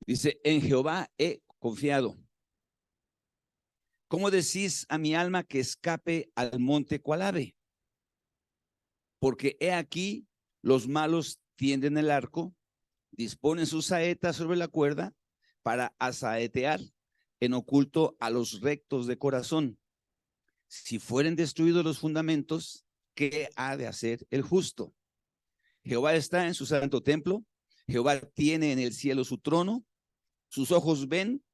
Dice, en Jehová he confiado. ¿Cómo decís a mi alma que escape al monte cual ave? Porque he aquí, los malos tienden el arco, disponen sus saetas sobre la cuerda para asaetear en oculto a los rectos de corazón. Si fueren destruidos los fundamentos, ¿qué ha de hacer el justo? Jehová está en su santo templo, Jehová tiene en el cielo su trono, sus ojos ven,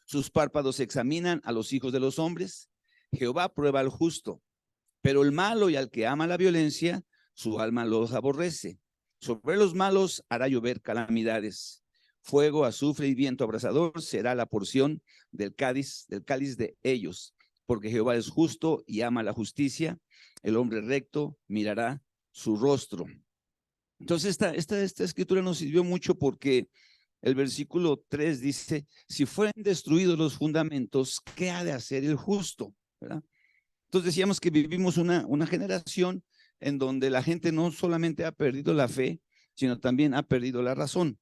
sus párpados examinan a los hijos de los hombres. Jehová prueba al justo, pero el malo y al que ama la violencia, su alma los aborrece. Sobre los malos hará llover calamidades. Fuego, azufre y viento abrasador será la porción del cáliz de ellos, porque Jehová es justo y ama la justicia. El hombre recto mirará su rostro. Entonces esta escritura nos sirvió mucho porque el versículo 3 dice, si fueren destruidos los fundamentos, ¿qué ha de hacer el justo? ¿Verdad? Entonces decíamos que vivimos una generación en donde la gente no solamente ha perdido la fe, sino también ha perdido la razón,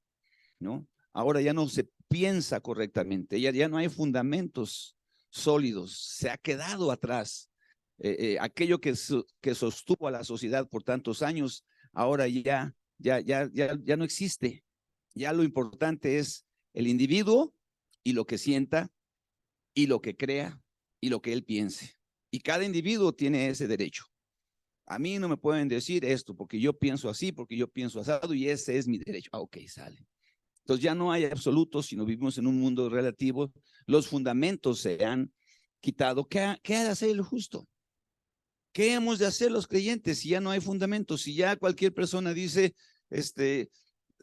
¿no? Ahora ya no se piensa correctamente, ya no hay fundamentos sólidos, se ha quedado atrás. Aquello que sostuvo a la sociedad por tantos años, ahora ya no existe. Ya lo importante es el individuo y lo que sienta y lo que crea y lo que él piense. Y cada individuo tiene ese derecho. A mí no me pueden decir esto porque yo pienso así, porque yo pienso asado y ese es mi derecho. Ah, ok, sale. Entonces ya no hay absolutos, sino vivimos en un mundo relativo. Los fundamentos se han quitado. ¿Qué ha de hacer el justo? ¿Qué hemos de hacer los creyentes si ya no hay fundamentos? Si ya cualquier persona dice,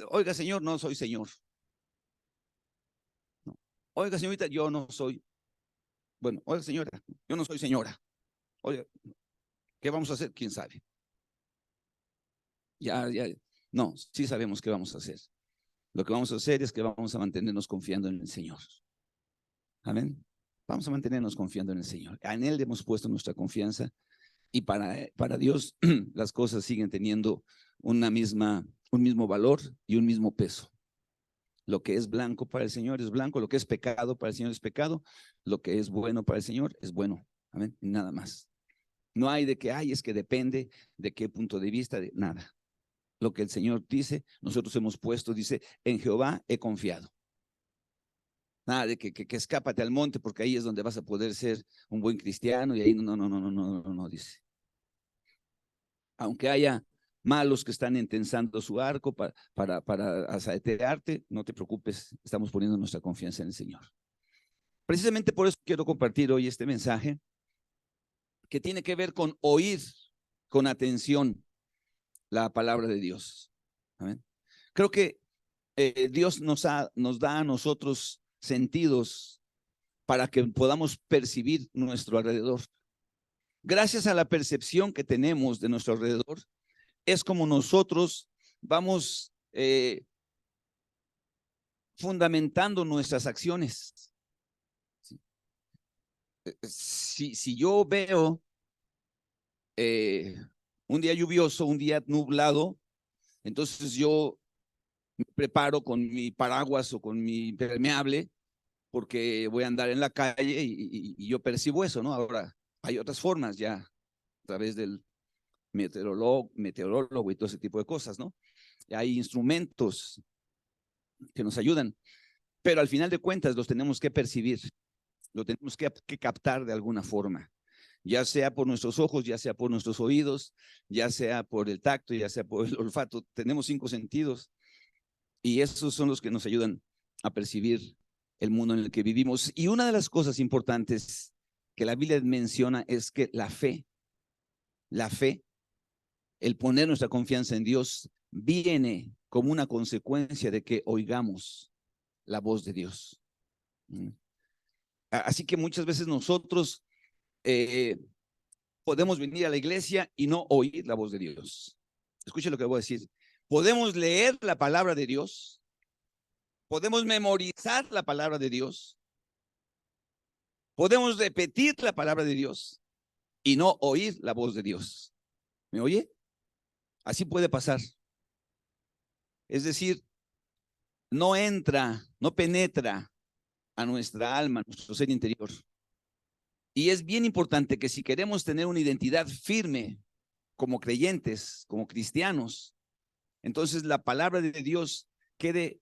oiga señor, no soy señor. No. Oiga señorita, yo no soy. Bueno, oiga señora, yo no soy señora. Oiga, ¿qué vamos a hacer? ¿Quién sabe? No, sí sabemos qué vamos a hacer. Lo que vamos a hacer es que vamos a mantenernos confiando en el Señor. Amén. Vamos a mantenernos confiando en el Señor. En Él hemos puesto nuestra confianza y para Dios las cosas siguen teniendo un mismo valor y un mismo peso. Lo que es blanco para el Señor es blanco, lo que es pecado para el Señor es pecado, lo que es bueno para el Señor es bueno. Amén. Y nada más. No hay de que, es que depende de qué punto de vista, de nada. Lo que el Señor dice, nosotros hemos puesto, dice, en Jehová he confiado. Nada de que escápate al monte porque ahí es donde vas a poder ser un buen cristiano y ahí no, dice. Aunque haya malos que están intensando su arco para asaetearte, no te preocupes, estamos poniendo nuestra confianza en el Señor. Precisamente por eso quiero compartir hoy este mensaje que tiene que ver con oír con atención la palabra de Dios. Amén. Creo que Dios nos da a nosotros sentidos para que podamos percibir nuestro alrededor. Gracias a la percepción que tenemos de nuestro alrededor, es como nosotros vamos fundamentando nuestras acciones. Si yo veo un día lluvioso, un día nublado, entonces yo me preparo con mi paraguas o con mi impermeable porque voy a andar en la calle y yo percibo eso, ¿no? Ahora, hay otras formas ya, a través del meteorólogo y todo ese tipo de cosas, ¿no? Hay instrumentos que nos ayudan, pero al final de cuentas los tenemos que percibir, lo tenemos que captar de alguna forma, ya sea por nuestros ojos, ya sea por nuestros oídos, ya sea por el tacto, ya sea por el olfato. Tenemos 5 sentidos y esos son los que nos ayudan a percibir el mundo en el que vivimos. Y una de las cosas importantes que la Biblia menciona es que la fe, el poner nuestra confianza en Dios, viene como una consecuencia de que oigamos la voz de Dios. Así que muchas veces nosotros podemos venir a la iglesia y no oír la voz de Dios. Escuche lo que voy a decir. Podemos leer la palabra de Dios, podemos memorizar la palabra de Dios, podemos repetir la palabra de Dios y no oír la voz de Dios. ¿Me oye? Así puede pasar. Es decir, no entra, no penetra a nuestra alma, a nuestro ser interior. Y es bien importante que si queremos tener una identidad firme como creyentes, como cristianos, entonces la palabra de Dios quede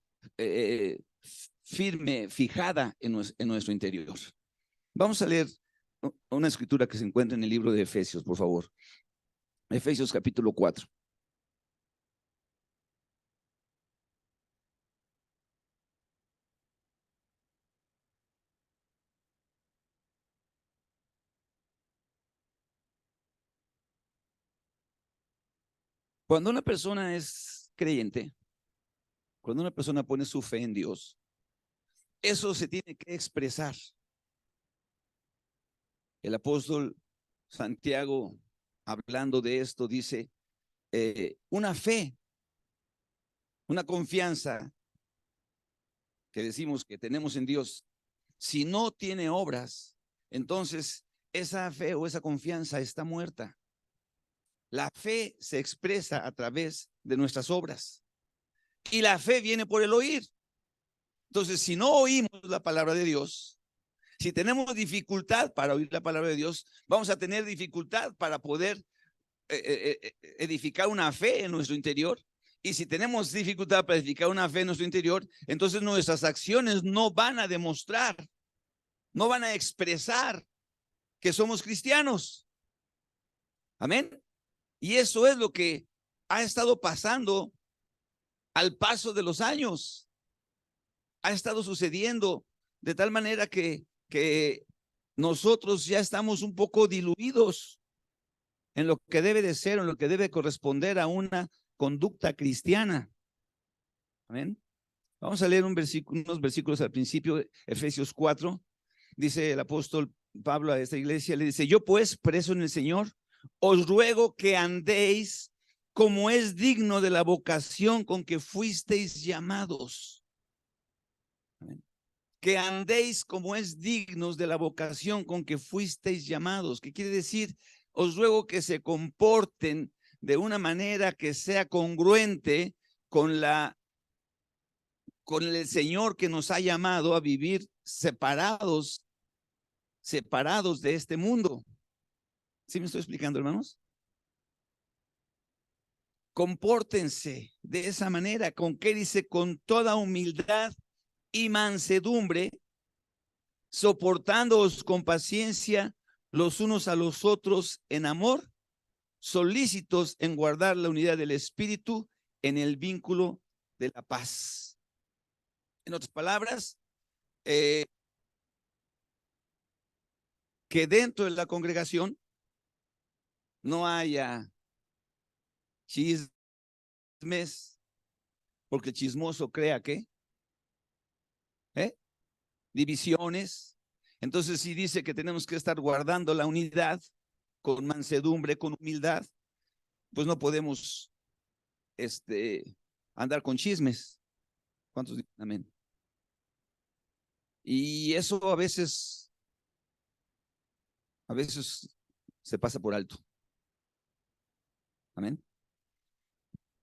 firme, fijada en nuestro interior. Vamos a leer una escritura que se encuentra en el libro de Efesios, por favor. Efesios capítulo 4. Cuando una persona es creyente, cuando una persona pone su fe en Dios, eso se tiene que expresar. El apóstol Santiago, hablando de esto, dice, una fe, una confianza que decimos que tenemos en Dios, si no tiene obras, entonces esa fe o esa confianza está muerta. La fe se expresa a través de nuestras obras y la fe viene por el oír. Entonces, si no oímos la palabra de Dios, si tenemos dificultad para oír la palabra de Dios, vamos a tener dificultad para poder edificar una fe en nuestro interior. Y si tenemos dificultad para edificar una fe en nuestro interior, entonces nuestras acciones no van a demostrar, no van a expresar que somos cristianos. Amén. Y eso es lo que ha estado pasando al paso de los años. Ha estado sucediendo de tal manera que nosotros ya estamos un poco diluidos en lo que debe de ser, en lo que debe corresponder a una conducta cristiana. Amén. Vamos a leer unos versículos al principio, Efesios 4. Dice el apóstol Pablo a esta iglesia, le dice, yo pues, preso en el Señor, os ruego que andéis como es digno de la vocación con que fuisteis llamados. Amén. Que andéis como es dignos de la vocación con que fuisteis llamados. ¿Qué quiere decir? Os ruego que se comporten de una manera que sea congruente con con el Señor que nos ha llamado a vivir separados de este mundo. ¿Sí me estoy explicando, hermanos? Compórtense de esa manera. ¿Con qué dice? Con toda humildad y mansedumbre, soportándoos con paciencia los unos a los otros en amor, solícitos en guardar la unidad del espíritu en el vínculo de la paz. En otras palabras, que dentro de la congregación no haya chismes, porque el chismoso crea que divisiones. Entonces, si dice que tenemos que estar guardando la unidad con mansedumbre, con humildad, pues no podemos andar con chismes. ¿Cuántos dicen amén? Y eso a veces se pasa por alto. Amén.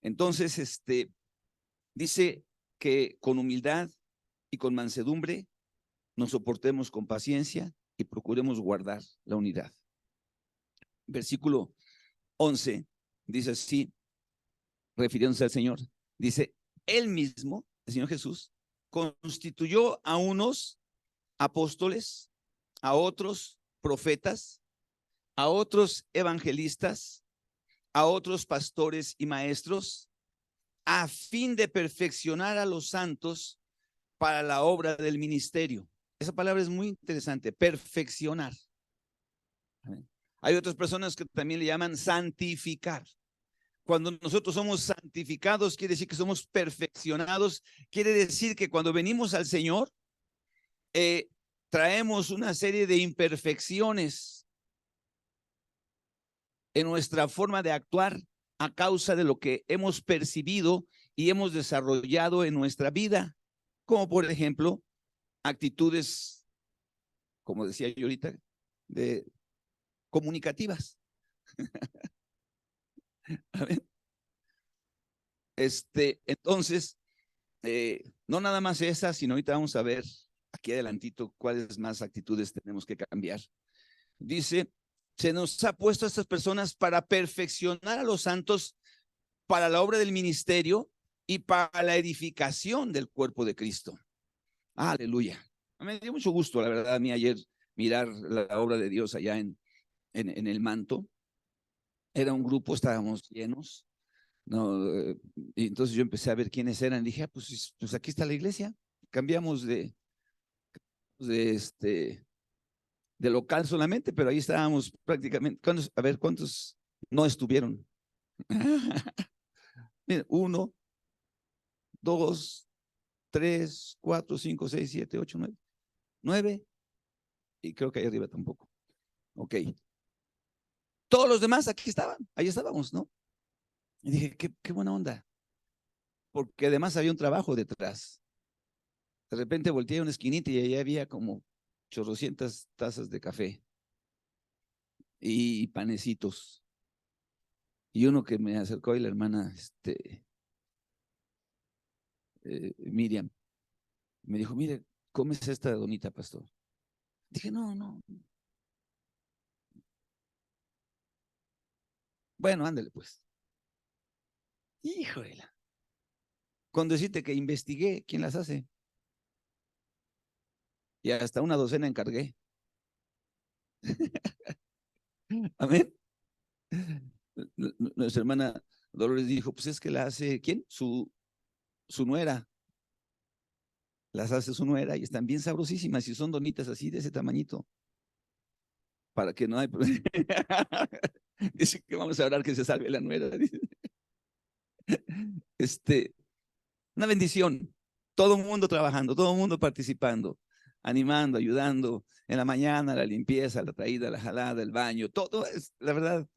Entonces, dice que con humildad y con mansedumbre nos soportemos con paciencia y procuremos guardar la unidad. Versículo 11 dice así, refiriéndose al Señor, dice, él mismo, el Señor Jesús, constituyó a unos apóstoles, a otros profetas, a otros evangelistas, a otros pastores y maestros, a fin de perfeccionar a los santos para la obra del ministerio. Esa palabra es muy interesante, perfeccionar. Hay otras personas que también le llaman santificar. Cuando nosotros somos santificados, quiere decir que somos perfeccionados, quiere decir que cuando venimos al Señor, traemos una serie de imperfecciones en nuestra forma de actuar a causa de lo que hemos percibido y hemos desarrollado en nuestra vida, como por ejemplo, actitudes, como decía yo ahorita, de comunicativas. Entonces, No nada más esa, sino ahorita vamos a ver aquí adelantito cuáles más actitudes tenemos que cambiar. Dice, se nos ha puesto a estas personas para perfeccionar a los santos para la obra del ministerio y para la edificación del cuerpo de Cristo. Aleluya. Me dio mucho gusto, la verdad, a mí ayer mirar la obra de Dios allá en el manto. Era un grupo, estábamos llenos, ¿no? Y entonces yo empecé a ver quiénes eran. Dije, pues aquí está la iglesia. Cambiamos de local solamente, pero ahí estábamos prácticamente. A ver, ¿cuántos no estuvieron? Mira, 1, 2, 3, 4, 5, 6, 7, 8, 9. 9, y creo que ahí arriba tampoco. Ok. Todos los demás aquí estaban, ahí estábamos, ¿no? Y dije, qué buena onda, porque además había un trabajo detrás. De repente volteé a una esquinita y ahí había como 800 tazas de café y panecitos. Y uno que me acercó y la hermana Miriam me dijo, mire, ¿comes esta donita, pastor? Dije, no. Bueno, ándale pues. Híjole. Con decirte que investigué quién las hace. Y hasta una docena encargué. Amén. Nuestra hermana Dolores dijo, pues es que la hace, ¿quién? Su nuera. Las hace su nuera y están bien sabrosísimas y son donitas así de ese tamañito. Para que no hay problema. Dice que vamos a orar que se salve la nuera. Una bendición. Todo el mundo trabajando, todo el mundo participando, animando, ayudando en la mañana, la limpieza, la traída, la jalada, el baño, todo es, la verdad,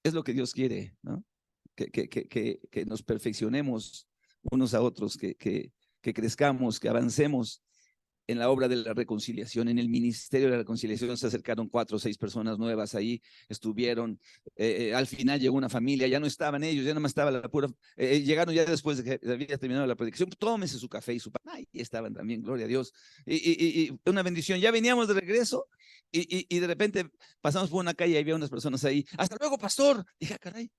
es lo que Dios quiere, ¿no? Que nos perfeccionemos unos a otros, que crezcamos, que avancemos en la obra de la reconciliación, en el ministerio de la reconciliación. Se acercaron 4 o 6 personas nuevas ahí, estuvieron, al final llegó una familia, ya no estaban ellos, ya no más estaba la pura, llegaron ya después de que había terminado la predicación, tómese su café y su pan, ahí estaban también, gloria a Dios, y una bendición. Ya veníamos de regreso y de repente pasamos por una calle y había unas personas ahí, hasta luego, pastor. Dije, caray,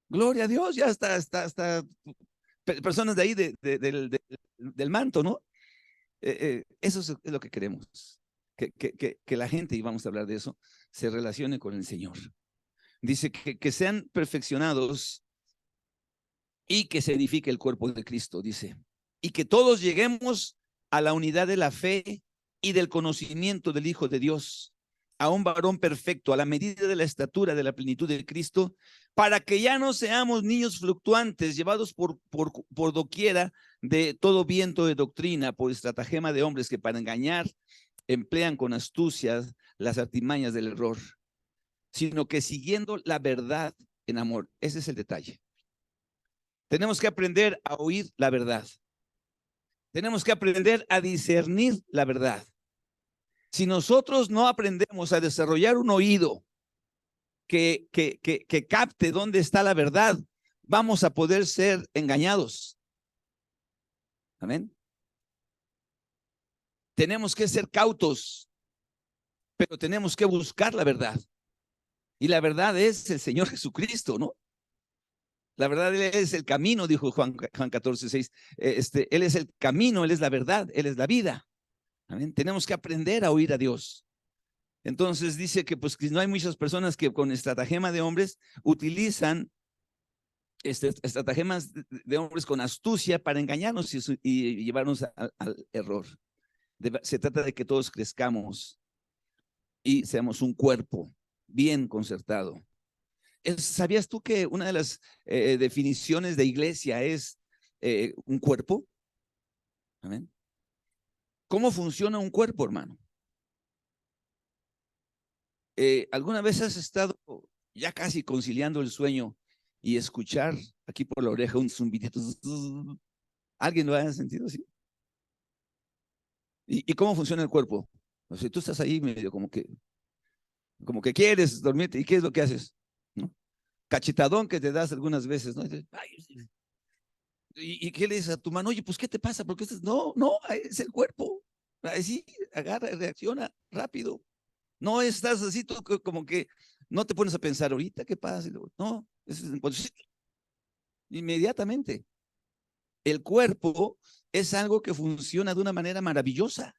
gloria a Dios, ya hasta personas de ahí del manto, ¿no? Eso es lo que queremos, que la gente, y vamos a hablar de eso, se relacione con el Señor. Dice que sean perfeccionados y que se edifique el cuerpo de Cristo, dice, y que todos lleguemos a la unidad de la fe y del conocimiento del Hijo de Dios, a un varón perfecto, a la medida de la estatura de la plenitud de Cristo, para que ya no seamos niños fluctuantes, llevados por doquiera de todo viento de doctrina, por estratagema de hombres que para engañar emplean con astucia las artimañas del error, sino que siguiendo la verdad en amor. Ese es el detalle. Tenemos que aprender a oír la verdad. Tenemos que aprender a discernir la verdad. Si nosotros no aprendemos a desarrollar un oído que capte dónde está la verdad, vamos a poder ser engañados. Amén. Tenemos que ser cautos, pero tenemos que buscar la verdad. Y la verdad es el Señor Jesucristo, ¿no? La verdad, Él es el camino, dijo Juan 14:6. Él es el camino, Él es la verdad, Él es la vida. Amén. Tenemos que aprender a oír a Dios. Entonces dice que pues que no hay muchas personas que con estratagema de hombres utilizan estratagemas de hombres con astucia para engañarnos y llevarnos al error. Se trata de que todos crezcamos y seamos un cuerpo bien concertado. ¿Sabías tú que una de las definiciones de iglesia es un cuerpo? ¿Amén? ¿Cómo funciona un cuerpo, hermano? ¿Alguna vez has estado ya casi conciliando el sueño y escuchar aquí por la oreja un zumbidito? ¿Alguien lo ha sentido así? ¿Y cómo funciona el cuerpo? O sea, tú estás ahí medio como que quieres dormirte, ¿y qué es lo que haces? ¿No? Cachetadón que te das algunas veces, ¿no? Ay, ¿Y qué le dices a tu mano? Oye, pues, ¿qué te pasa? ¿Por qué estás? No, no, es el cuerpo. Ahí sí, agarra, reacciona rápido. No estás así, tú como que no te pones a pensar ahorita, ¿qué pasa? No, inmediatamente. El cuerpo es algo que funciona de una manera maravillosa,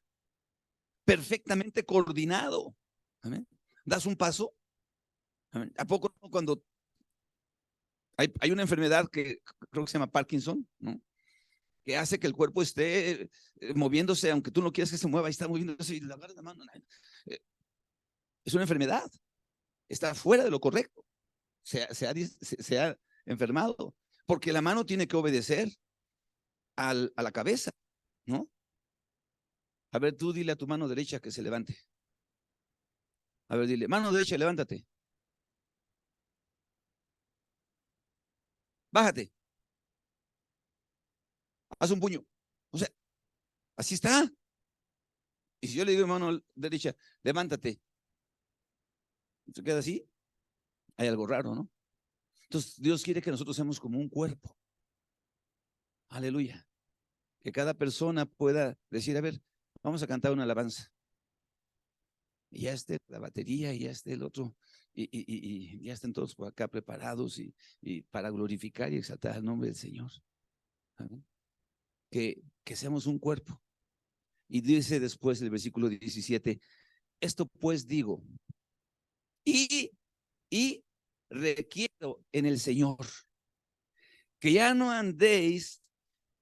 perfectamente coordinado. ¿Amén? Das un paso. ¿Amén? ¿A poco no cuando hay una enfermedad que creo que se llama Parkinson, ¿no? Que hace que el cuerpo esté moviéndose, aunque tú no quieras que se mueva, ahí está moviéndose y la agarra la mano. Es una enfermedad, está fuera de lo correcto, se ha enfermado, porque la mano tiene que obedecer a la cabeza, ¿no? A ver, tú dile a tu mano derecha que se levante. A ver, dile, mano derecha, levántate. Bájate, haz un puño. O sea, así está. Y si yo le digo mano derecha, levántate, se queda así, hay algo raro, ¿no? Entonces, Dios quiere que nosotros seamos como un cuerpo. Aleluya. Que cada persona pueda decir, a ver, vamos a cantar una alabanza. Y ya esté la batería, y ya esté el otro, y ya estén todos por acá preparados y para glorificar y exaltar el nombre del Señor. ¿Amén? Que seamos un cuerpo. Y dice después el versículo 17, esto pues digo, y, y requiero en el Señor que ya no andéis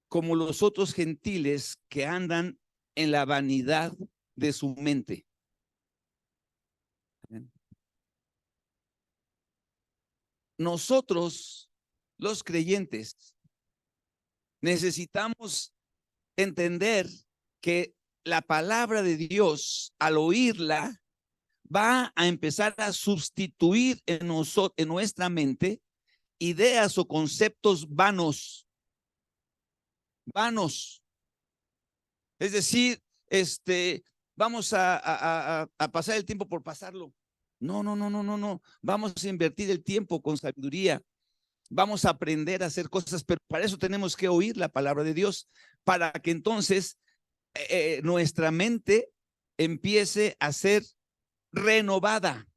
como los otros gentiles que andan en la vanidad de su mente. Nosotros, los creyentes, necesitamos entender que la palabra de Dios, al oírla, va a empezar a sustituir en nuestra mente ideas o conceptos vanos, vanos. Es decir, vamos a pasar el tiempo por pasarlo. No, no, no, no, no, no. Vamos a invertir el tiempo con sabiduría. Vamos a aprender a hacer cosas, pero para eso tenemos que oír la palabra de Dios, para que entonces nuestra mente empiece a ser renovada.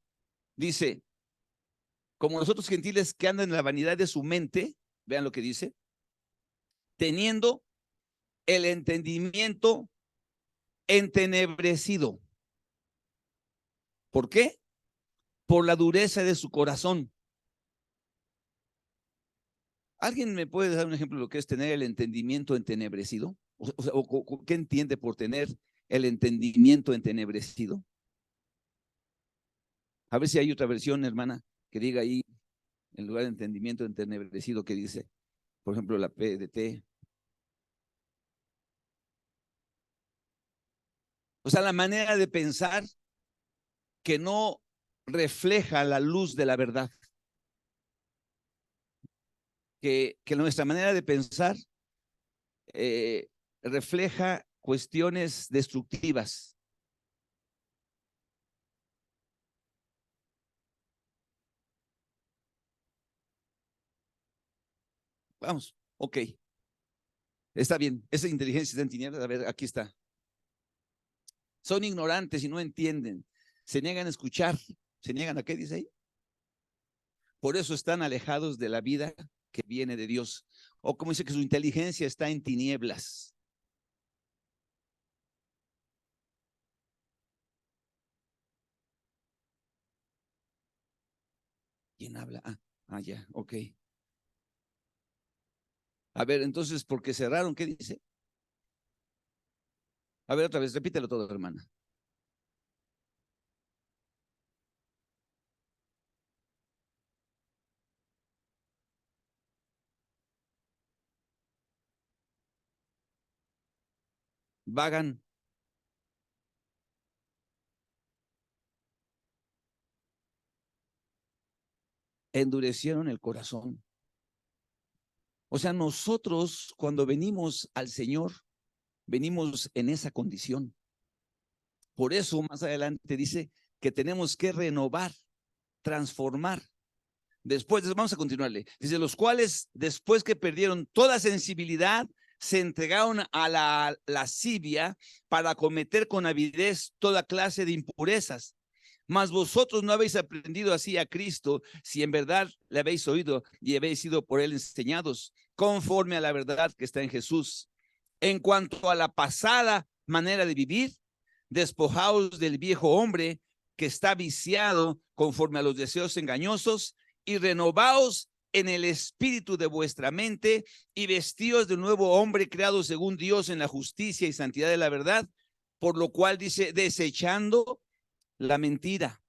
Dice, como los otros gentiles que andan en la vanidad de su mente, vean lo que dice, teniendo el entendimiento entenebrecido. ¿Por qué? Por la dureza de su corazón. ¿Alguien me puede dar un ejemplo de lo que es tener el entendimiento entenebrecido? ¿Qué entiende por tener el entendimiento entenebrecido? A ver si hay otra versión, hermana, que diga ahí, en lugar de entendimiento entenebrecido, que dice, por ejemplo, la PDT. O sea, la manera de pensar que no refleja la luz de la verdad. Que nuestra manera de pensar refleja cuestiones destructivas. Vamos, ok, está bien. Esa inteligencia está en tinieblas. A ver, aquí está. Son ignorantes y no entienden. Se niegan a escuchar. ¿Se niegan a qué dice ahí? Por eso están alejados de la vida que viene de Dios. O como dice que su inteligencia está en tinieblas. ¿Quién habla? Ya, ok. A ver, entonces, ¿por qué cerraron? ¿Qué dice? A ver, otra vez, repítelo todo, hermana. Vagan, endurecieron el corazón. O sea, nosotros cuando venimos al Señor, venimos en esa condición. Por eso más adelante dice que tenemos que renovar, transformar vamos a continuarle. Dice, los cuales después que perdieron toda sensibilidad, se entregaron a la lascivia para cometer con avidez toda clase de impurezas. Mas vosotros no habéis aprendido así a Cristo, si en verdad le habéis oído y habéis sido por él enseñados, conforme a la verdad que está en Jesús. En cuanto a la pasada manera de vivir, despojaos del viejo hombre que está viciado conforme a los deseos engañosos y renovaos en el espíritu de vuestra mente y vestíos de nuevo hombre creado según Dios en la justicia y santidad de la verdad, por lo cual dice, desechando la mentira.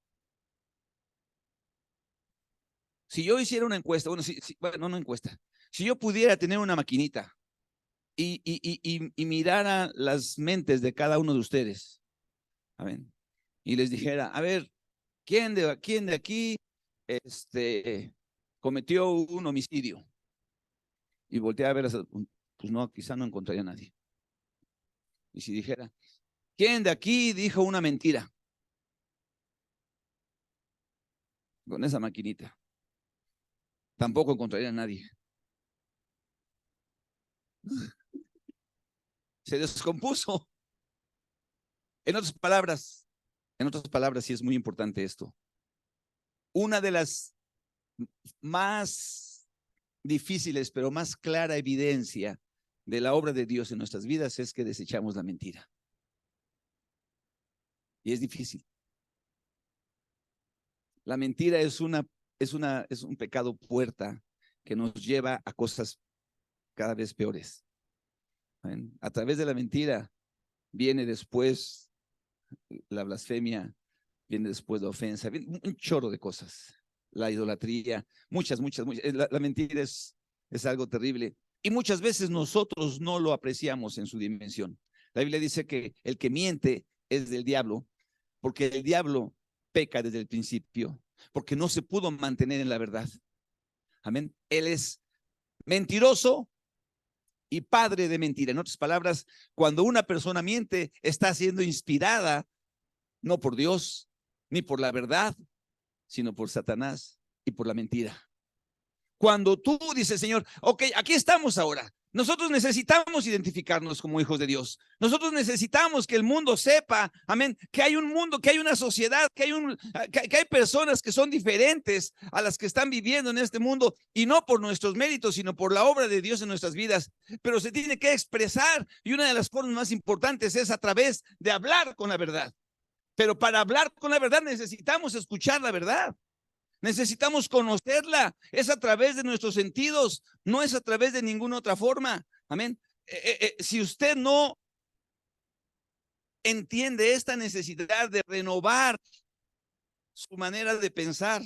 Si yo hiciera una encuesta, bueno, no una encuesta, si yo pudiera tener una maquinita y mirara las mentes de cada uno de ustedes, a ver, y les dijera, a ver, ¿quién de aquí cometió un homicidio? Y volteé a ver, pues no, quizá no encontraría a nadie. Y si dijera, ¿quién de aquí dijo una mentira? Con esa maquinita, tampoco encontraría a nadie. Se descompuso. En otras palabras, sí es muy importante esto. Una de las más difíciles, pero más clara evidencia de la obra de Dios en nuestras vidas es que desechamos la mentira. Y es difícil. La mentira es un pecado puerta que nos lleva a cosas cada vez peores. A través de la mentira viene después la blasfemia, viene después la ofensa, viene un chorro de cosas. La idolatría, muchas. La mentira es algo terrible. Y muchas veces nosotros no lo apreciamos en su dimensión. La Biblia dice que el que miente es del diablo, porque el diablo peca desde el principio, porque no se pudo mantener en la verdad. Amén. Él es mentiroso y padre de mentira. En otras palabras, cuando una persona miente, está siendo inspirada no por Dios, ni por la verdad, sino por Satanás y por la mentira. Cuando tú dices, Señor, ok, aquí estamos ahora. Nosotros necesitamos identificarnos como hijos de Dios. Nosotros necesitamos que el mundo sepa, amén, que hay un mundo, que hay una sociedad, que hay personas que son diferentes a las que están viviendo en este mundo, y no por nuestros méritos, sino por la obra de Dios en nuestras vidas. Pero se tiene que expresar, y una de las formas más importantes es a través de hablar con la verdad. Pero para hablar con la verdad necesitamos escuchar la verdad. Necesitamos conocerla. Es a través de nuestros sentidos, no es a través de ninguna otra forma. Amén. Si usted no entiende esta necesidad de renovar su manera de pensar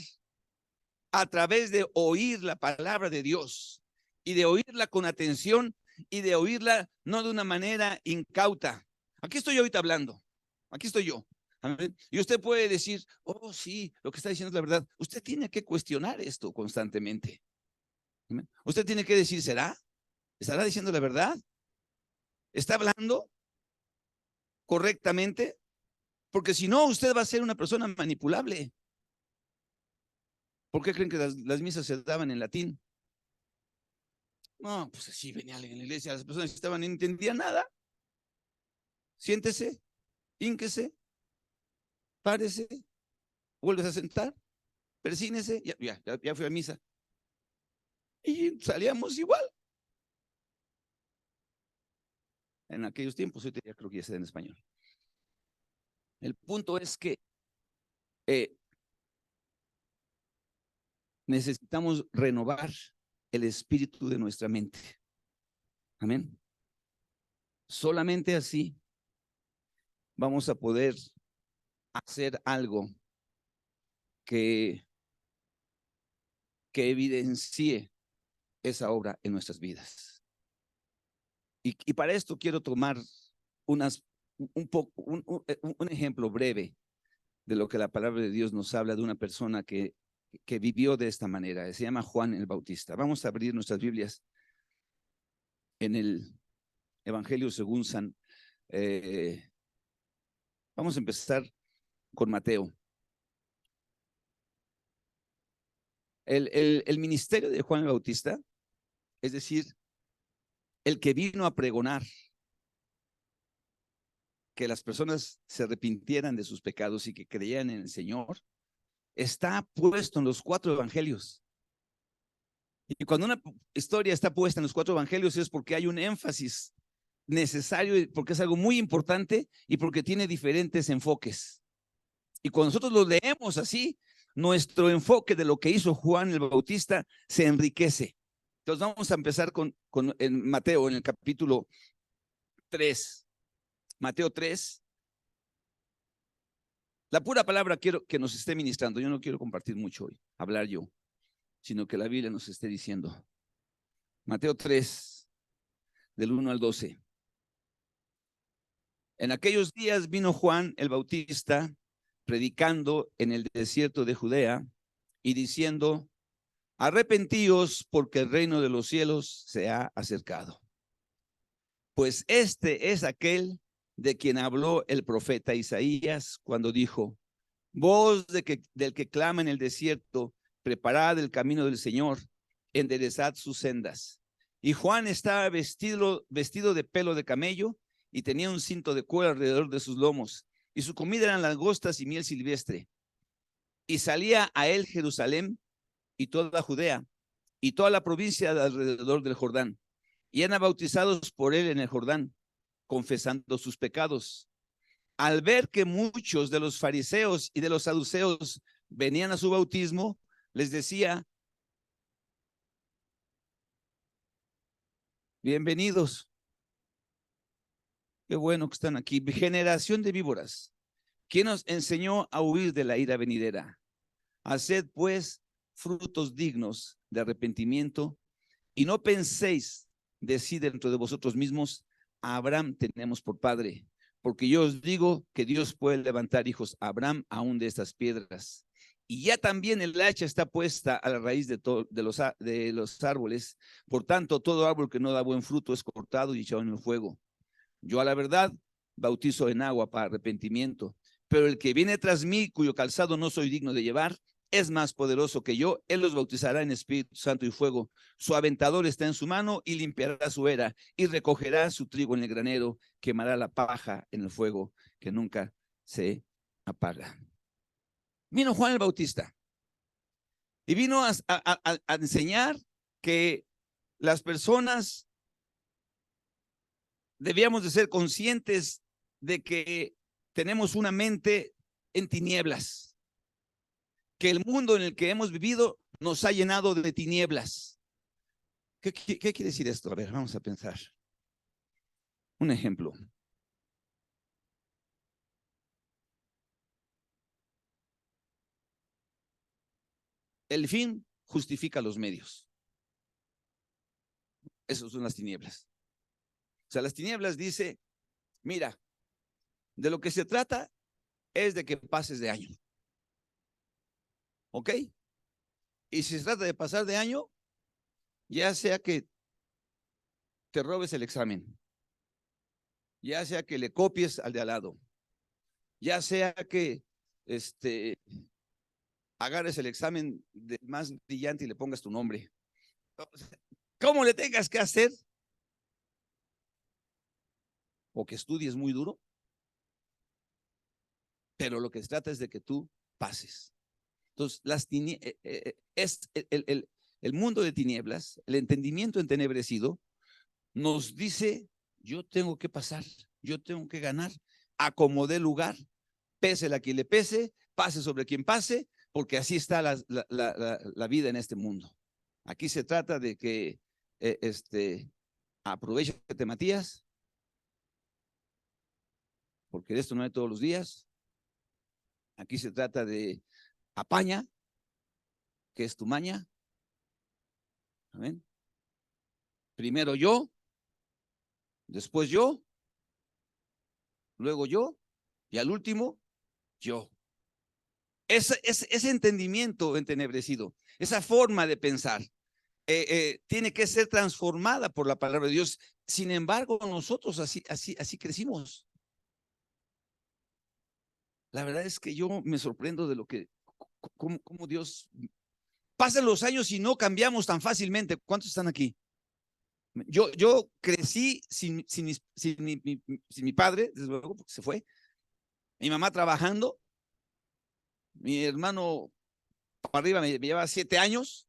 a través de oír la palabra de Dios y de oírla con atención y de oírla no de una manera incauta. Aquí estoy yo ahorita hablando. Aquí estoy yo. Amén. Y usted puede decir, oh sí, lo que está diciendo es la verdad. Usted tiene que cuestionar esto constantemente. Amén. Usted tiene que decir, ¿será? ¿Estará diciendo la verdad? ¿Está hablando correctamente? Porque si no, usted va a ser una persona manipulable. ¿Por qué creen que las misas se daban en latín? No, pues así venía alguien en la iglesia, las personas que estaban no entendían nada. Siéntese, hínquese, párese, vuelves a sentar, persínese, ya fui a misa. Y salíamos igual. En aquellos tiempos, hoy ya creo que ya se da en español. El punto es que necesitamos renovar el espíritu de nuestra mente. Amén. Solamente así vamos a poder hacer algo que evidencie esa obra en nuestras vidas. Y para esto quiero tomar un ejemplo breve de lo que la palabra de Dios nos habla de una persona que vivió de esta manera. Se llama Juan el Bautista. Vamos a abrir nuestras Biblias en el Evangelio según San. Vamos a empezar con Mateo. El ministerio de Juan el Bautista, es decir, el que vino a pregonar que las personas se arrepintieran de sus pecados y que creyeran en el Señor, está puesto en los 4 evangelios. Y cuando una historia está puesta en los 4 evangelios es porque hay un énfasis necesario, porque es algo muy importante y porque tiene diferentes enfoques. Y cuando nosotros lo leemos así, nuestro enfoque de lo que hizo Juan el Bautista se enriquece. Entonces vamos a empezar en Mateo, en el capítulo 3. Mateo 3. La pura palabra quiero que nos esté ministrando. Yo no quiero compartir mucho hoy, hablar yo, sino que la Biblia nos esté diciendo. Mateo 3, del 1 al 12. En aquellos días vino Juan el Bautista predicando en el desierto de Judea y diciendo: arrepentíos porque el reino de los cielos se ha acercado. Pues este es aquel de quien habló el profeta Isaías cuando dijo: voz del que clama en el desierto, preparad el camino del Señor, enderezad sus sendas. Y Juan estaba vestido de pelo de camello y tenía un cinto de cuero alrededor de sus lomos, y su comida eran langostas y miel silvestre. Y salía a él Jerusalén y toda Judea y toda la provincia de alrededor del Jordán, y eran bautizados por él en el Jordán, confesando sus pecados. Al ver que muchos de los fariseos y de los saduceos venían a su bautismo, les decía: bienvenidos, qué bueno que están aquí, generación de víboras, ¿quién os enseñó a huir de la ira venidera? Haced pues frutos dignos de arrepentimiento, y no penséis decir dentro de vosotros mismos: a Abraham tenemos por padre, porque yo os digo que Dios puede levantar hijos a Abraham aún de estas piedras. Y ya también el hacha está puesta a la raíz de los árboles. Por tanto, todo árbol que no da buen fruto es cortado y echado en el fuego. Yo a la verdad bautizo en agua para arrepentimiento, pero el que viene tras mí, cuyo calzado no soy digno de llevar, es más poderoso que yo. Él los bautizará en Espíritu Santo y fuego. Su aventador está en su mano y limpiará su era y recogerá su trigo en el granero, quemará la paja en el fuego que nunca se apaga. Vino Juan el Bautista y vino a enseñar que las personas debíamos de ser conscientes de que tenemos una mente en tinieblas, que el mundo en el que hemos vivido nos ha llenado de tinieblas. ¿Qué quiere decir esto? A ver, vamos a pensar. Un ejemplo. El fin justifica los medios. Esas son las tinieblas. O sea, las tinieblas dice: mira, de lo que se trata es de que pases de año. ¿Ok? Y si se trata de pasar de año, ya sea que te robes el examen, ya sea que le copies al de al lado, ya sea que agarres el examen más brillante y le pongas tu nombre. ¿Cómo le tengas que hacer? O que estudies muy duro, pero lo que se trata es de que tú pases. Entonces, es el mundo de tinieblas, el entendimiento entenebrecido, nos dice: yo tengo que pasar, yo tengo que ganar, acomodé lugar, pese a quien le pese, pase sobre quien pase, porque así está la vida en este mundo. Aquí se trata de que aprovechate, Matías, porque de esto no hay todos los días. Aquí se trata de apaña, que es tu maña. Amén. Primero yo, después yo, luego yo, y al último yo. Ese entendimiento entenebrecido, esa forma de pensar, tiene que ser transformada por la palabra de Dios. Sin embargo, nosotros así crecimos. La verdad es que yo me sorprendo de cómo Dios Pasan los años y no cambiamos tan fácilmente. ¿Cuántos están aquí? Yo crecí sin mi padre, desde luego, porque se fue. Mi mamá trabajando. Mi hermano para arriba me llevaba 7 años.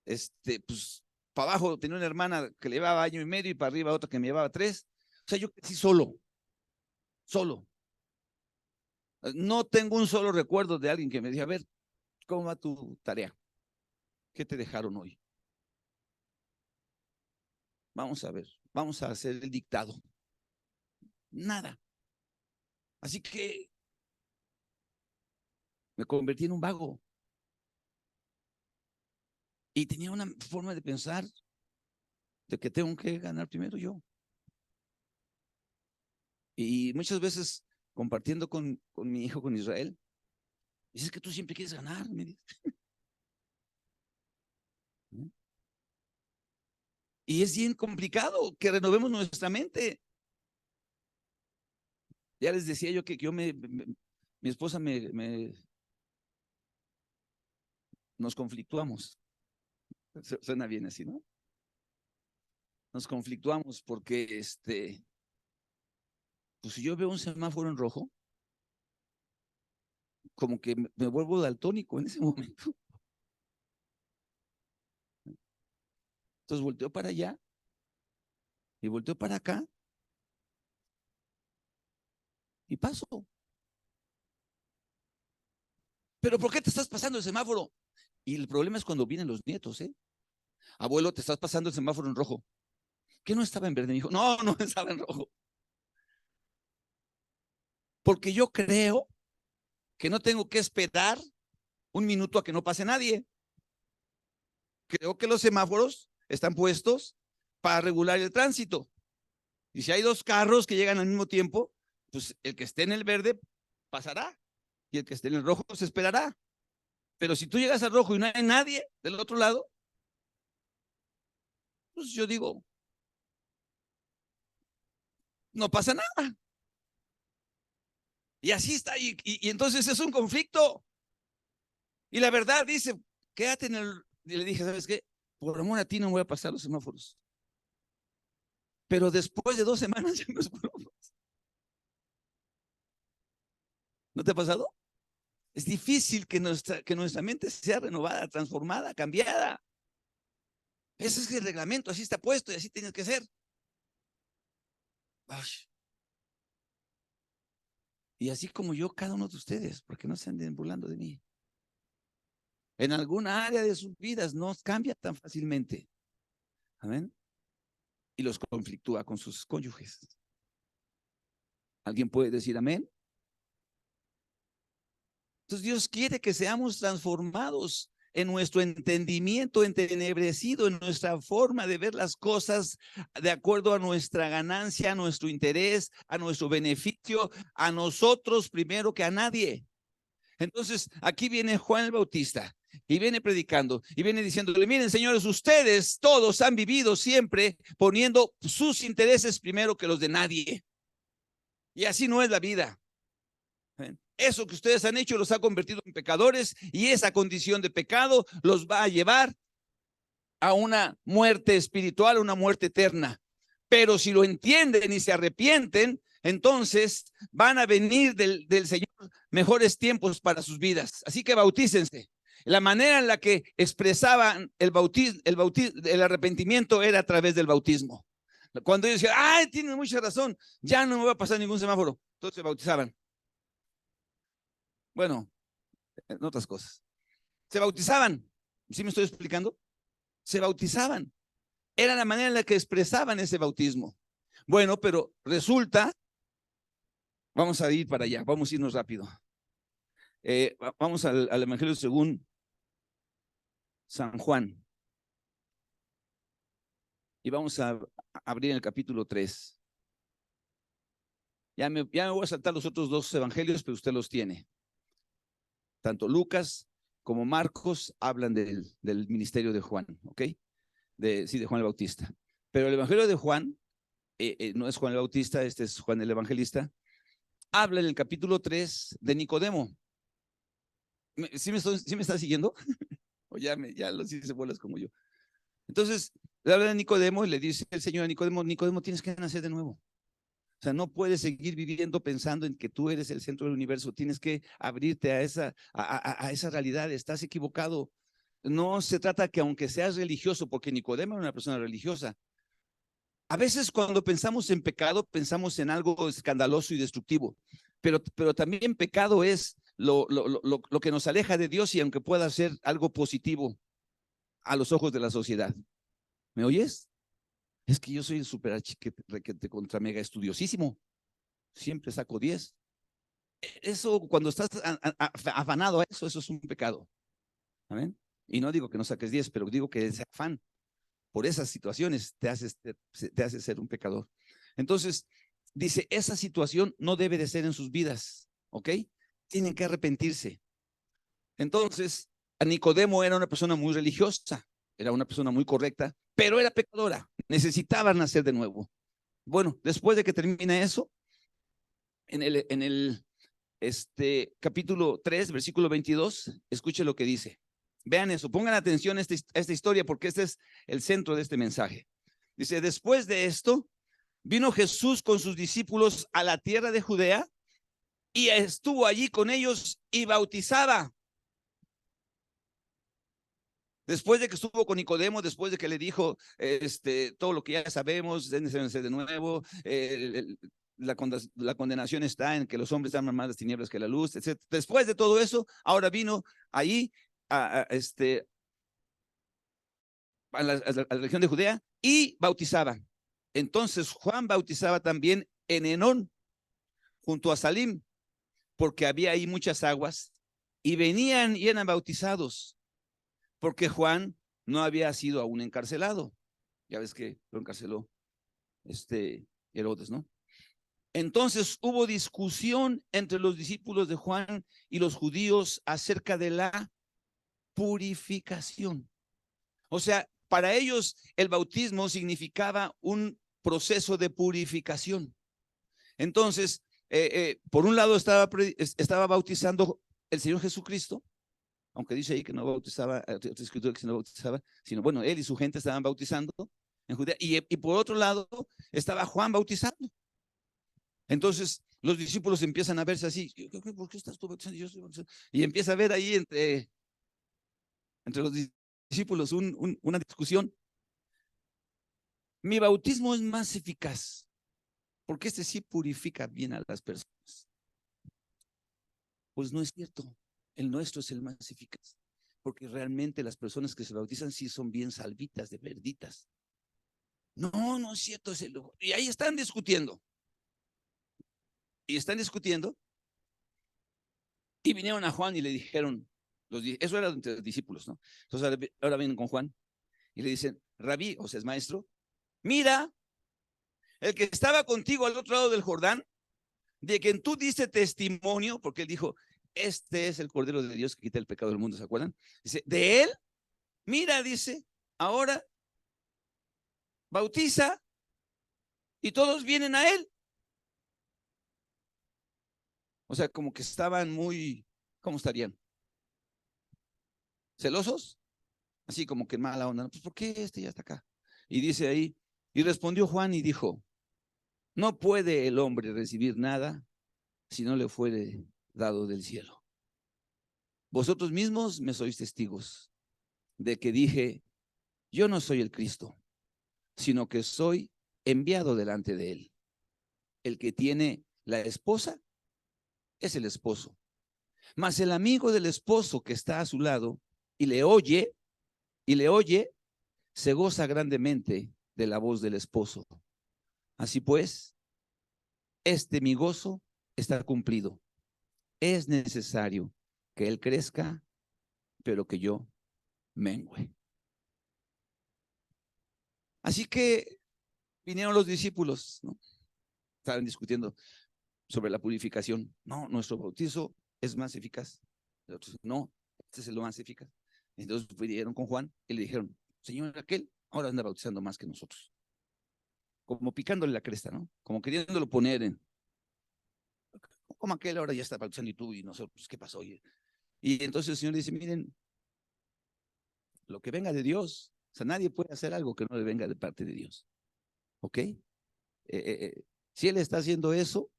Pues para abajo tenía una hermana que le llevaba 1 año y medio y para arriba otra que me llevaba 3. O sea, yo crecí solo. No tengo un solo recuerdo de alguien que me diga, a ver, ¿cómo va tu tarea? ¿Qué te dejaron hoy? Vamos a ver, vamos a hacer el dictado. Nada. Así que me convertí en un vago. Y tenía una forma de pensar de que tengo que ganar primero yo. Y muchas veces compartiendo con mi hijo, con Israel, dices que tú siempre quieres ganar, me dice. Y es bien complicado que renovemos nuestra mente. Ya les decía yo que mi esposa nos conflictuamos. Suena bien así, ¿no? Nos conflictuamos porque pues si yo veo un semáforo en rojo, como que me vuelvo daltónico en ese momento. Entonces volteo para allá y volteo para acá y paso. ¿Pero por qué te estás pasando el semáforo? Y el problema es cuando vienen los nietos, ¿eh? Abuelo, te estás pasando el semáforo en rojo. ¿Qué no estaba en verde? Me dijo, no, no estaba en rojo. Porque yo creo que no tengo que esperar 1 minuto a que no pase nadie. Creo que los semáforos están puestos para regular el tránsito. Y si hay 2 carros que llegan al mismo tiempo, pues el que esté en el verde pasará y el que esté en el rojo se esperará. Pero si tú llegas al rojo y no hay nadie del otro lado, pues yo digo, no pasa nada. Y así está. Y entonces es un conflicto. Y la verdad dice, quédate en el... Y le dije, ¿sabes qué? Por amor a ti no voy a pasar los semáforos. Pero después de 2 semanas ya no es broma. ¿No te ha pasado? Es difícil que nuestra mente sea renovada, transformada, cambiada. Ese es el reglamento, así está puesto y así tienes que ser. Ay. Y así como yo, cada uno de ustedes, porque no se anden burlando de mí. En alguna área de sus vidas no cambia tan fácilmente. Amén. Y los conflictúa con sus cónyuges. ¿Alguien puede decir amén? Entonces Dios quiere que seamos transformados en nuestro entendimiento entenebrecido, en nuestra forma de ver las cosas de acuerdo a nuestra ganancia, a nuestro interés, a nuestro beneficio, a nosotros primero que a nadie. Entonces aquí viene Juan el Bautista y viene predicando y viene diciéndole, miren señores, ustedes todos han vivido siempre poniendo sus intereses primero que los de nadie. Y así no es la vida. Eso que ustedes han hecho los ha convertido en pecadores y esa condición de pecado los va a llevar a una muerte espiritual, una muerte eterna. Pero si lo entienden y se arrepienten, entonces van a venir del Señor mejores tiempos para sus vidas. Así que bautícense. La manera en la que expresaban el arrepentimiento era a través del bautismo. Cuando ellos decían, ay, tienen mucha razón, ya no me va a pasar ningún semáforo, entonces se bautizaban. Bueno, en otras cosas. Se bautizaban. ¿Sí me estoy explicando? Se bautizaban. Era la manera en la que expresaban ese bautismo. Bueno, pero resulta, vamos a ir para allá, vamos a irnos rápido. Vamos al Evangelio según San Juan. Y vamos a abrir el capítulo 3. Ya me voy a saltar los otros 2 evangelios, pero usted los tiene. Tanto Lucas como Marcos hablan del ministerio de Juan, ¿ok? De Juan el Bautista. Pero el Evangelio de Juan, no es Juan el Bautista, este es Juan el Evangelista, habla en el capítulo 3 de Nicodemo. ¿Sí me está siguiendo? O ya los hice bolas como yo. Entonces, le habla a Nicodemo y le dice el Señor a Nicodemo, Nicodemo, tienes que nacer de nuevo. O sea, no puedes seguir viviendo pensando en que tú eres el centro del universo. Tienes que abrirte a esa realidad. Estás equivocado. No se trata que aunque seas religioso, porque Nicodemo era una persona religiosa, a veces cuando pensamos en pecado, pensamos en algo escandaloso y destructivo, pero también pecado es lo que nos aleja de Dios y aunque pueda ser algo positivo a los ojos de la sociedad. ¿Me oyes? Es que yo soy el super requete contra mega estudiosísimo. Siempre saco 10. Eso, cuando estás afanado a eso, eso es un pecado. ¿Amén? Y no digo que no saques 10, pero digo que ese afán por esas situaciones te hace ser un pecador. Entonces, dice, esa situación no debe de ser en sus vidas, ¿ok? Tienen que arrepentirse. Entonces, a Nicodemo era una persona muy religiosa, era una persona muy correcta, pero era pecadora, necesitaba nacer de nuevo. Bueno, después de que termina eso, en el capítulo 3, versículo 22, escuche lo que dice. Vean eso, pongan atención a esta historia porque este es el centro de este mensaje. Dice, después de esto, vino Jesús con sus discípulos a la tierra de Judea y estuvo allí con ellos y bautizaba. Después de que estuvo con Nicodemo, después de que le dijo todo lo que ya sabemos, deben ser de nuevo, la condenación está en que los hombres aman más las tinieblas que la luz, etc. Después de todo eso, ahora vino ahí a la región de Judea y bautizaba. Entonces Juan bautizaba también en Enón, junto a Salim, porque había ahí muchas aguas, y venían y eran bautizados, porque Juan no había sido aún encarcelado. Ya ves que lo encarceló Herodes, ¿no? Entonces hubo discusión entre los discípulos de Juan y los judíos acerca de la purificación. O sea, para ellos el bautismo significaba un proceso de purificación. Entonces, por un lado estaba bautizando el Señor Jesucristo, aunque dice ahí que no bautizaba, escritura que no bautizaba, sino bueno, él y su gente estaban bautizando en Judea, y por otro lado estaba Juan bautizando. Entonces los discípulos empiezan a verse así, ¿por qué estás tú bautizando? Yo estoy bautizando. Y empieza a ver ahí entre los discípulos una discusión. Mi bautismo es más eficaz, porque este sí purifica bien a las personas. Pues no es cierto, el nuestro es el más eficaz, porque realmente las personas que se bautizan sí son bien salvitas, de verditas. No, no es cierto, es el... Y ahí están discutiendo. Y están discutiendo. Y vinieron a Juan y le dijeron, eso era entre los discípulos, ¿no? Entonces ahora vienen con Juan y le dicen, Rabí, o sea, es maestro, mira, el que estaba contigo al otro lado del Jordán, de quien tú diste testimonio, porque él dijo, este es el Cordero de Dios que quita el pecado del mundo, ¿se acuerdan? Dice, de él, mira, dice, ahora bautiza y todos vienen a él. O sea, como que estaban muy, ¿cómo estarían? ¿Celosos? Así como que mala onda. Pues, ¿por qué este ya está acá? Y dice ahí, y respondió Juan y dijo, no puede el hombre recibir nada si no le fuere dado del cielo. Vosotros mismos me sois testigos de que dije, yo no soy el Cristo, sino que soy enviado delante de él. El que tiene la esposa es el esposo. Mas el amigo del esposo que está a su lado y le oye, se goza grandemente de la voz del esposo. Así pues, mi gozo está cumplido. Es necesario que él crezca, pero que yo mengüe. Así que vinieron los discípulos, ¿no? Estaban discutiendo sobre la purificación. No, nuestro bautizo es más eficaz. Otros, no, este es lo más eficaz. Entonces vinieron con Juan y le dijeron, Señor, aquel ahora anda bautizando más que nosotros. Como picándole la cresta, ¿no? Como queriéndolo poner en, como aquel ahora ya está bautizando y tú y nosotros, ¿qué pasó? Y entonces el Señor dice, miren, lo que venga de Dios, o sea, nadie puede hacer algo que no le venga de parte de Dios. ¿Ok? Si Él está haciendo eso,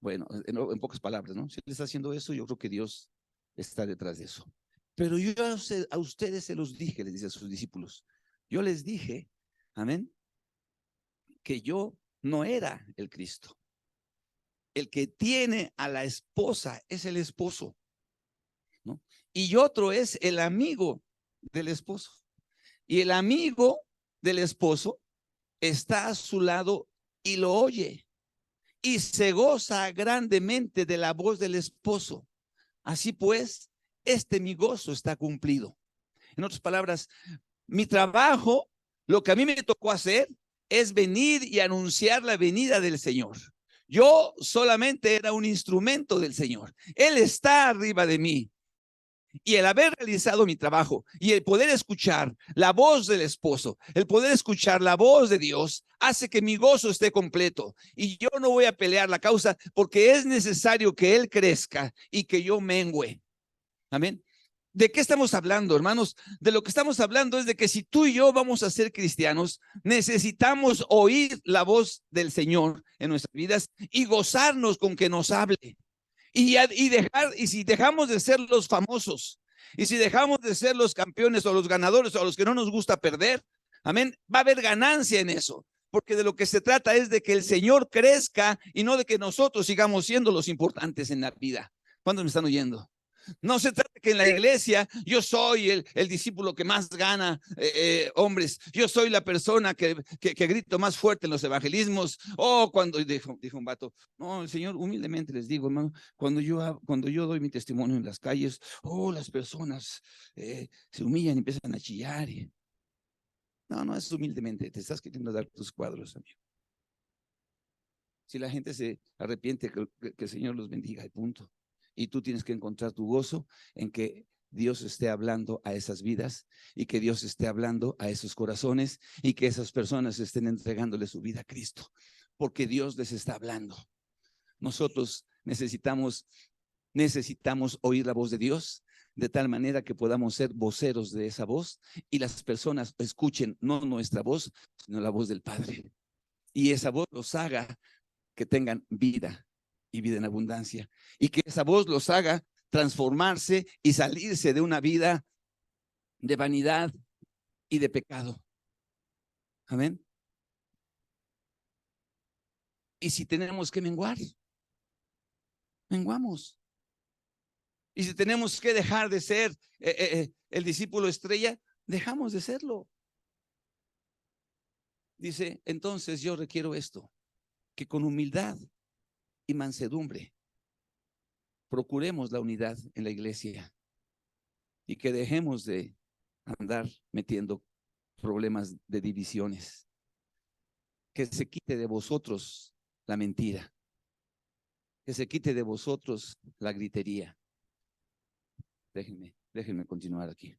bueno, en pocas palabras, ¿no? Si Él está haciendo eso, yo creo que Dios está detrás de eso. Pero yo a ustedes se los dije, les dice a sus discípulos, yo les dije, amén, que yo no era el Cristo. El que tiene a la esposa es el esposo, ¿no? Y otro es el amigo del esposo. Y el amigo del esposo está a su lado y lo oye y se goza grandemente de la voz del esposo. Así pues, mi gozo está cumplido. En otras palabras, mi trabajo, lo que a mí me tocó hacer, es venir y anunciar la venida del Señor. Yo solamente era un instrumento del Señor. Él está arriba de mí. Y el haber realizado mi trabajo y el poder escuchar la voz del esposo, el poder escuchar la voz de Dios, hace que mi gozo esté completo. Y yo no voy a pelear la causa porque es necesario que Él crezca y que yo mengüe. Amén. ¿De qué estamos hablando, hermanos? De lo que estamos hablando es de que si tú y yo vamos a ser cristianos, necesitamos oír la voz del Señor en nuestras vidas y gozarnos con que nos hable. Y si dejamos de ser los famosos, y si dejamos de ser los campeones o los ganadores o a los que no nos gusta perder, amén, va a haber ganancia en eso. Porque de lo que se trata es de que el Señor crezca y no de que nosotros sigamos siendo los importantes en la vida. ¿Cuántos me están oyendo? No se trata que en la iglesia yo soy el discípulo que más gana hombres. Yo soy la persona que grito más fuerte en los evangelismos. Cuando dijo un vato, no, el Señor, humildemente les digo, hermano, cuando yo doy mi testimonio en las calles, las personas se humillan y empiezan a chillar. No es humildemente, te estás queriendo dar tus cuadros, amigo. Si la gente se arrepiente, que el Señor los bendiga y punto. Y tú tienes que encontrar tu gozo en que Dios esté hablando a esas vidas y que Dios esté hablando a esos corazones y que esas personas estén entregándole su vida a Cristo, porque Dios les está hablando. Nosotros necesitamos oír la voz de Dios de tal manera que podamos ser voceros de esa voz y las personas escuchen no nuestra voz, sino la voz del Padre. Y esa voz los haga que tengan vida y vida en abundancia, y que esa voz los haga transformarse y salirse de una vida de vanidad y de pecado. Amén. Y si tenemos que menguar, menguamos. Y si tenemos que dejar de ser el discípulo estrella, dejamos de serlo. Dice, entonces yo requiero esto, que con humildad y mansedumbre procuremos la unidad en la iglesia y que dejemos de andar metiendo problemas de divisiones. Que se quite de vosotros la mentira, que se quite de vosotros la gritería. Déjenme continuar aquí.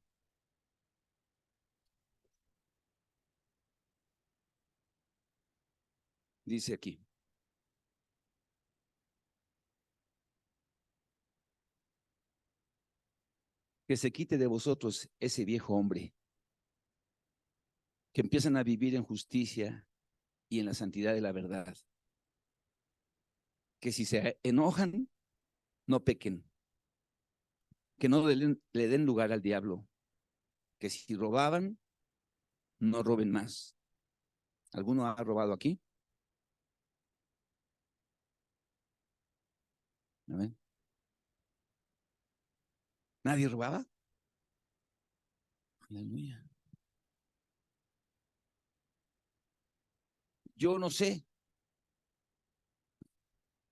Dice aquí, que se quite de vosotros ese viejo hombre, que empiezan a vivir en justicia y en la santidad de la verdad, que si se enojan, no pequen, que no le den lugar al diablo, que si robaban, no roben más. ¿Alguno ha robado aquí? ¿Amén? ¿Nadie robaba? Aleluya. Yo no sé.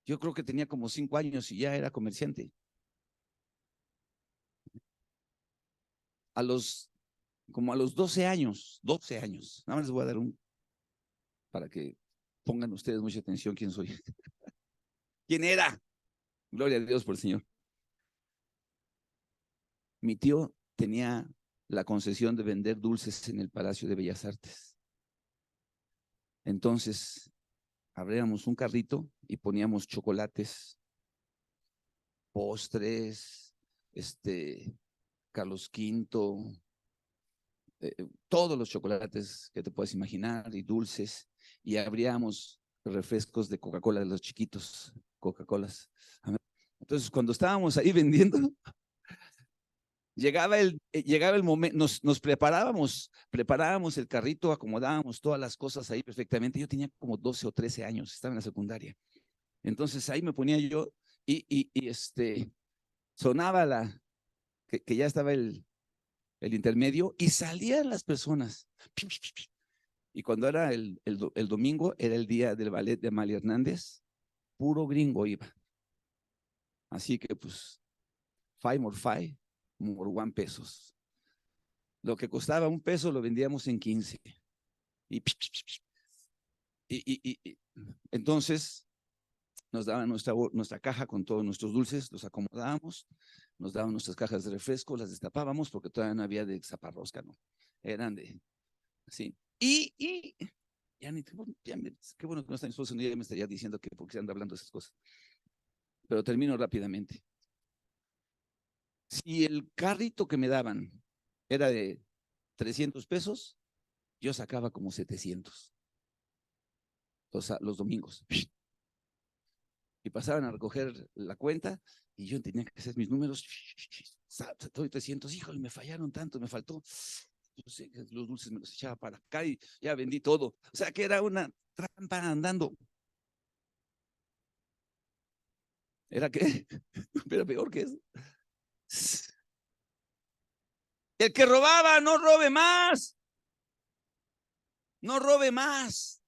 Yo creo que tenía como 5 años y ya era comerciante. Como a los 12 años, nada más les voy a dar para que pongan ustedes mucha atención quién soy. ¿Quién era? Gloria a Dios por el Señor. Mi tío tenía la concesión de vender dulces en el Palacio de Bellas Artes. Entonces, abríamos un carrito y poníamos chocolates, postres, Carlos Quinto, todos los chocolates que te puedas imaginar y dulces, y abríamos refrescos de Coca-Cola de los chiquitos, Coca-Colas. Entonces, cuando estábamos ahí vendiendo, llegaba el momento, nos preparábamos el carrito, acomodábamos todas las cosas ahí perfectamente. Yo tenía como 12 o 13 años, estaba en la secundaria. Entonces ahí me ponía yo y sonaba que ya estaba el intermedio y salían las personas. Y cuando era el domingo, era el día del ballet de Amalia Hernández, puro gringo iba. Así que pues, 5 more 1 pesos. Lo que costaba 1 peso lo vendíamos en 15. Y entonces nos daban nuestra caja con todos nuestros dulces, los acomodábamos, nos daban nuestras cajas de refresco, las destapábamos porque todavía no había de zaparrosca, ¿no? Eran de, sí. Y ya ni, qué bueno que no está mi esposo, ya me estaría diciendo que porque se anda hablando de esas cosas. Pero termino rápidamente. Si el carrito que me daban era de 300 pesos, yo sacaba como 700 los domingos. Y pasaban a recoger la cuenta y yo tenía que hacer mis números. Estoy 300, híjole, me fallaron tanto, me faltó. Yo sé que los dulces me los echaba para acá y ya vendí todo. O sea que era una trampa andando. ¿Era qué? Era peor que eso. El que robaba, no robe más. No robe más.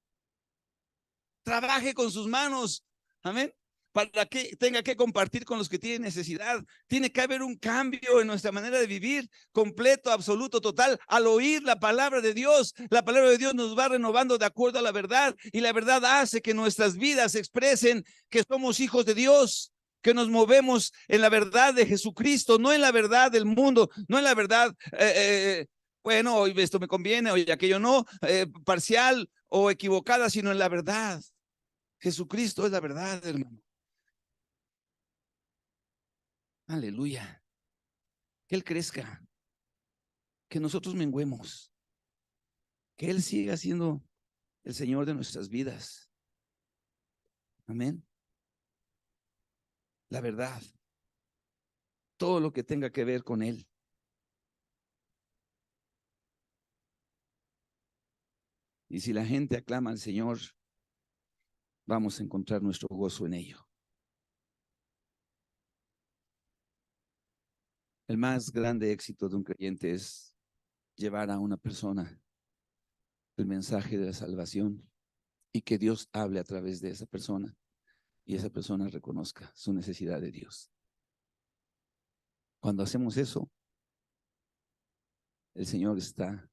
Trabaje con sus manos. Amén. Para que tenga que compartir con los que tienen necesidad. Tiene que haber un cambio en nuestra manera de vivir, completo, absoluto, total. Al oír la palabra de Dios, la palabra de Dios nos va renovando de acuerdo a la verdad, y la verdad hace que nuestras vidas expresen que somos hijos de Dios, que nos movemos en la verdad de Jesucristo, no en la verdad del mundo, no en la verdad, bueno, hoy esto me conviene, hoy aquello no, parcial o equivocada, sino en la verdad. Jesucristo es la verdad, hermano. Aleluya. Que Él crezca, que nosotros menguemos, que Él siga siendo el Señor de nuestras vidas. Amén. La verdad, todo lo que tenga que ver con Él. Y si la gente aclama al Señor, vamos a encontrar nuestro gozo en ello. El más grande éxito de un creyente es llevar a una persona el mensaje de la salvación y que Dios hable a través de esa persona y esa persona reconozca su necesidad de Dios. Cuando hacemos eso, el Señor está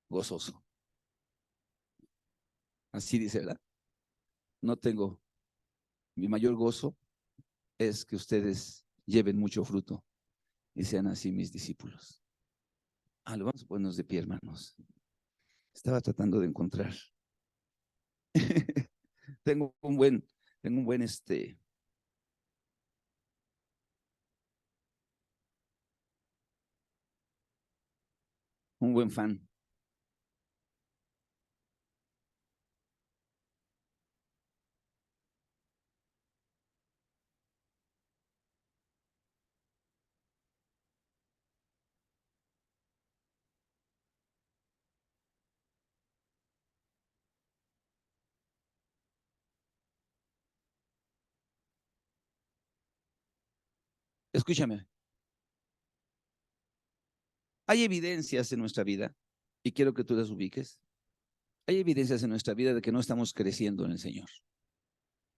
gozoso. Así dice, ¿verdad? No tengo, mi mayor gozo es que ustedes lleven mucho fruto y sean así mis discípulos. Lo vamos a ponernos de pie, hermanos. Estaba tratando de encontrar. tengo un buen, tengo un buen un buen fan. Escúchame, hay evidencias en nuestra vida y quiero que tú las ubiques. Hay evidencias en nuestra vida de que no estamos creciendo en el Señor,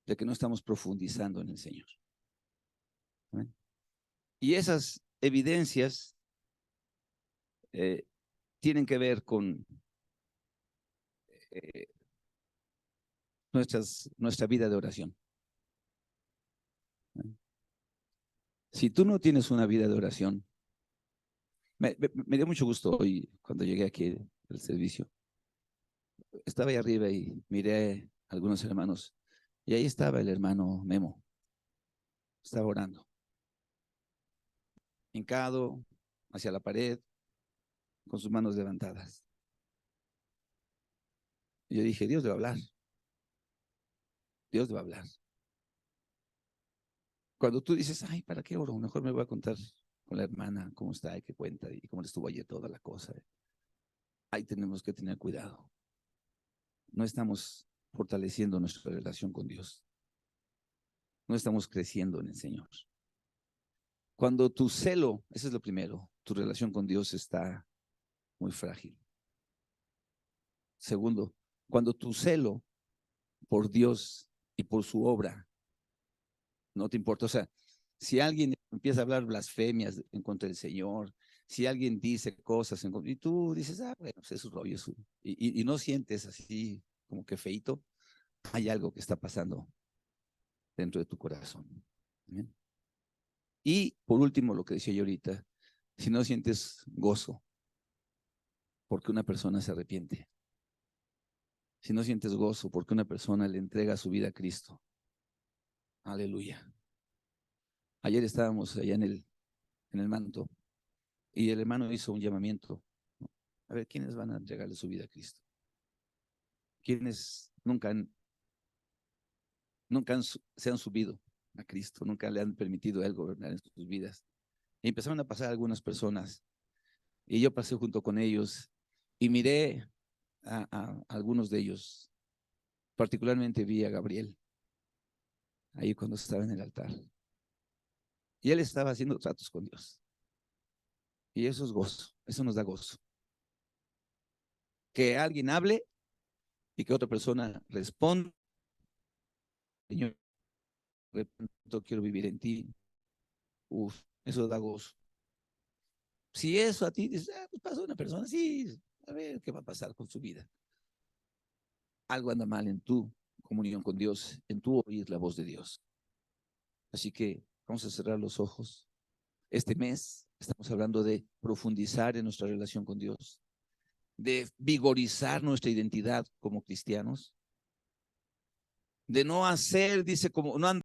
de que no estamos profundizando en el Señor. ¿Amén? Y esas evidencias eh, tienen que ver con eh, nuestra vida de oración. Si tú no tienes una vida de oración, me dio mucho gusto hoy cuando llegué aquí al servicio. Estaba ahí arriba y miré a algunos hermanos y ahí estaba el hermano Memo. Estaba orando, hincado hacia la pared, con sus manos levantadas. Y yo dije, Dios le va a hablar. Dios le va a hablar. Cuando tú dices, ay, ¿para qué oro? Mejor me voy a contar con la hermana cómo está y qué cuenta y cómo le estuvo ayer toda la cosa. Ahí tenemos que tener cuidado. No estamos fortaleciendo nuestra relación con Dios. No estamos creciendo en el Señor. Cuando tu celo, eso es lo primero, tu relación con Dios está muy frágil. Segundo, cuando tu celo por Dios y por su obra no te importa. O sea, si alguien empieza a hablar blasfemias en contra del Señor, si alguien dice cosas y tú dices, ah, bueno, pues es su rollo, y no sientes así como que feito, hay algo que está pasando dentro de tu corazón. ¿Amén? Y por último, lo que decía yo ahorita, si no sientes gozo porque una persona se arrepiente, si no sientes gozo porque una persona le entrega su vida a Cristo, aleluya. Ayer estábamos allá en el manto y el hermano hizo un llamamiento. A ver, ¿quiénes van a entregarle su vida a Cristo? ¿Quiénes nunca se han subido a Cristo? Nunca le han permitido a Él gobernar en sus vidas. Y empezaron a pasar algunas personas y yo pasé junto con ellos y miré a algunos de ellos. Particularmente vi a Gabriel ahí cuando estaba en el altar. Y él estaba haciendo tratos con Dios. Y eso es gozo, eso nos da gozo. Que alguien hable y que otra persona responda, Señor, quiero vivir en ti. Uf, eso da gozo. Si eso a ti dices, ah, pues pasó una persona, sí, a ver qué va a pasar con su vida. Algo anda mal en tu comunión con Dios, en tu oír la voz de Dios. Así que vamos a cerrar los ojos. Este mes estamos hablando de profundizar en nuestra relación con Dios, de vigorizar nuestra identidad como cristianos, de no hacer, dice, como no